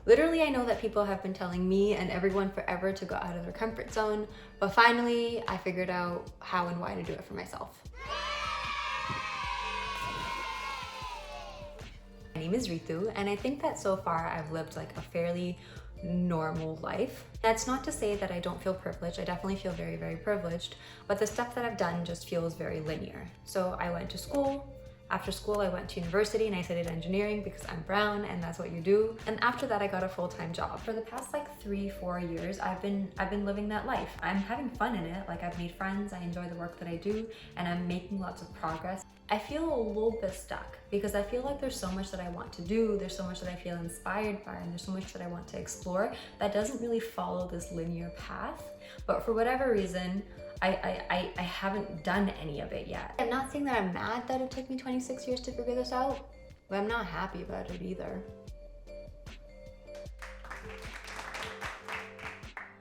Literally, I know that people have been telling me and everyone forever to go out of their comfort zone, but finally I figured out how and why to do it for myself. My name is Ritu, and I think that so far I've lived like a fairly normal life. That's not to say that I don't feel privileged. I definitely feel very, very privileged, but the stuff that I've done just feels very linear. So I went to school. After school, I went to university and I studied engineering because I'm brown and that's what you do. And after that, I got a full-time job. For the past like 3-4 years, I've been living that life. I'm having fun in it. Like, I've made friends, I enjoy the work that I do, and I'm making lots of progress. I feel a little bit stuck because I feel like there's so much that I want to do, there's so much that I feel inspired by, and there's so much that I want to explore that doesn't really follow this linear path. But for whatever reason, I haven't done any of it yet. I'm not saying that I'm mad that it took me 26 years to figure this out, but I'm not happy about it either.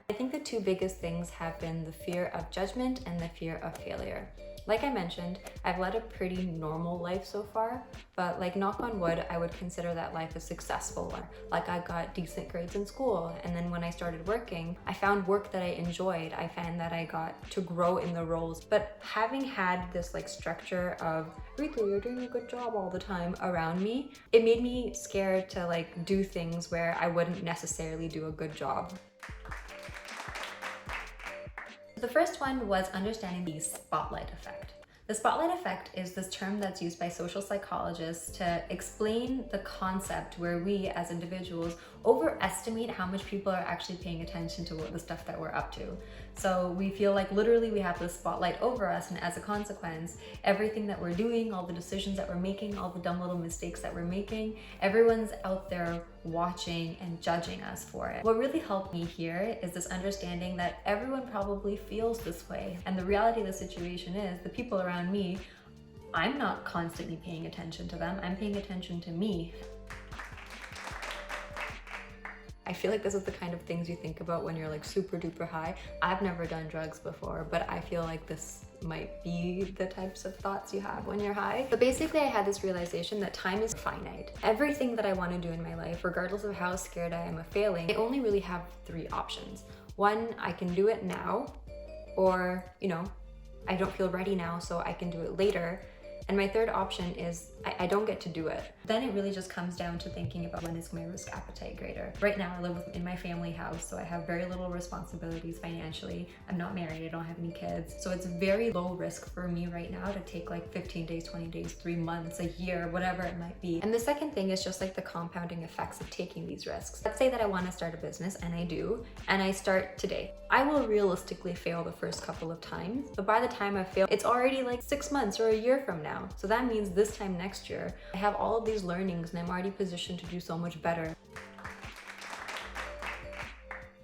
I think the two biggest things have been the fear of judgment and the fear of failure. Like I mentioned, I've led a pretty normal life so far, but like, knock on wood, I would consider that life a successful one. Like, I got decent grades in school, and then when I started working, I found work that I enjoyed. I found that I got to grow in the roles. But having had this like structure of, Ritu, you're doing a good job all the time around me, it made me scared to like do things where I wouldn't necessarily do a good job. The first one was understanding the spotlight effect. The spotlight effect is this term that's used by social psychologists to explain the concept where we as individuals overestimate how much people are actually paying attention to the stuff that we're up to. So we feel like literally we have this spotlight over us, and as a consequence, everything that we're doing, all the decisions that we're making, all the dumb little mistakes that we're making, everyone's out there watching and judging us for it. What really helped me here is this understanding that everyone probably feels this way. And the reality of the situation is the people around me, I'm not constantly paying attention to them. I'm paying attention to me. I feel like this is the kind of things you think about when you're like super duper high. I've never done drugs before, but I feel like this might be the types of thoughts you have when you're high. But basically, I had this realization that time is finite. Everything that I want to do in my life, regardless of how scared I am of failing, I only really have 3 options. 1, I can do it now, or, I don't feel ready now, so I can do it later. And my third option is I don't get to do it. Then it really just comes down to thinking about when is my risk appetite greater. Right now I live in my family house, so I have very little responsibilities financially. I'm not married, I don't have any kids. So it's very low risk for me right now to take like 15 days, 20 days, 3 months, a year, whatever it might be. And the second thing is just like the compounding effects of taking these risks. Let's say that I want to start a business, and I do, and I start today. I will realistically fail the first couple of times, but by the time I fail, it's already like 6 months or a year from now. So that means this time next year, I have all of these learnings and I'm already positioned to do so much better.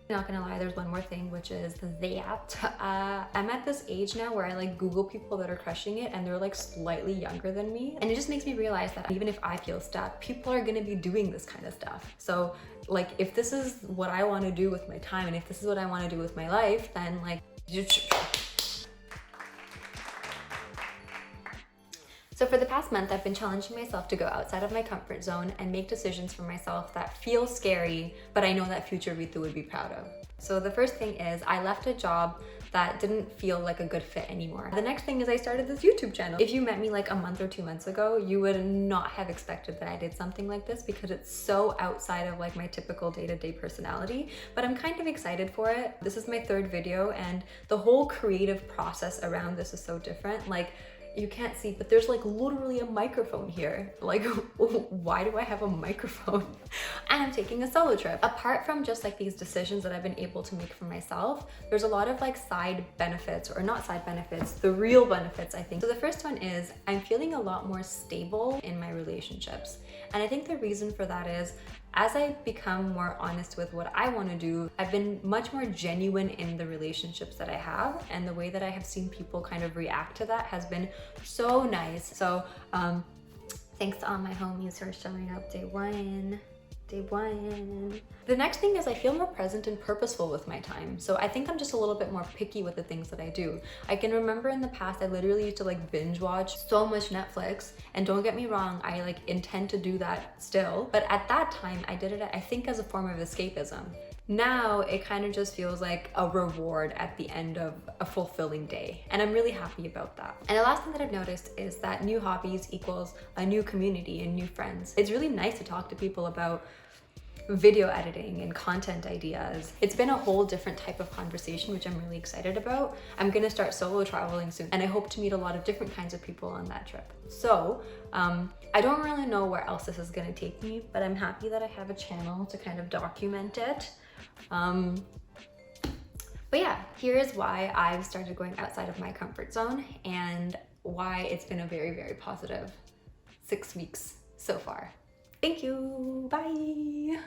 Not gonna lie, there's one more thing, which is that I'm at this age now where I like Google people that are crushing it and they're like slightly younger than me. And it just makes me realize that even if I feel stuck, people are gonna be doing this kind of stuff. So like, if this is what I wanna do with my time and if this is what I wanna do with my life, then like, So for the past month, I've been challenging myself to go outside of my comfort zone and make decisions for myself that feel scary, but I know that future Ritu would be proud of. So the first thing is I left a job that didn't feel like a good fit anymore. The next thing is I started this YouTube channel. If you met me like a month or 2 months ago, you would not have expected that I did something like this because it's so outside of like my typical day-to-day personality, but I'm kind of excited for it. This is my 3rd video and the whole creative process around this is so different. Like, you can't see, but there's like literally a microphone here. Like, why do I have a microphone? And I'm taking a solo trip. Apart from just like these decisions that I've been able to make for myself, there's a lot of like side benefits, or not side benefits, the real benefits, I think. So the first one is I'm feeling a lot more stable in my relationships. And I think the reason for that is as I become more honest with what I want to do, I've been much more genuine in the relationships that I have, and the way that I have seen people kind of react to that has been so nice. So thanks to all my homies who are showing up day 1. Day one. The next thing is I feel more present and purposeful with my time. So I think I'm just a little bit more picky with the things that I do. I can remember in the past, I literally used to like binge watch so much Netflix, and don't get me wrong, I like intend to do that still. But at that time I did it, I think, as a form of escapism. Now it kind of just feels like a reward at the end of a fulfilling day, and I'm really happy about that. And the last thing that I've noticed is that new hobbies equals a new community and new friends. It's really nice to talk to people about video editing and content ideas. It's been a whole different type of conversation, which I'm really excited about. I'm gonna start solo traveling soon, and I hope to meet a lot of different kinds of people on that trip. So I don't really know where else this is gonna take me, but I'm happy that I have a channel to kind of document it. But yeah, here is why I've started going outside of my comfort zone and why it's been a very, very positive 6 weeks so far. Thank you, bye.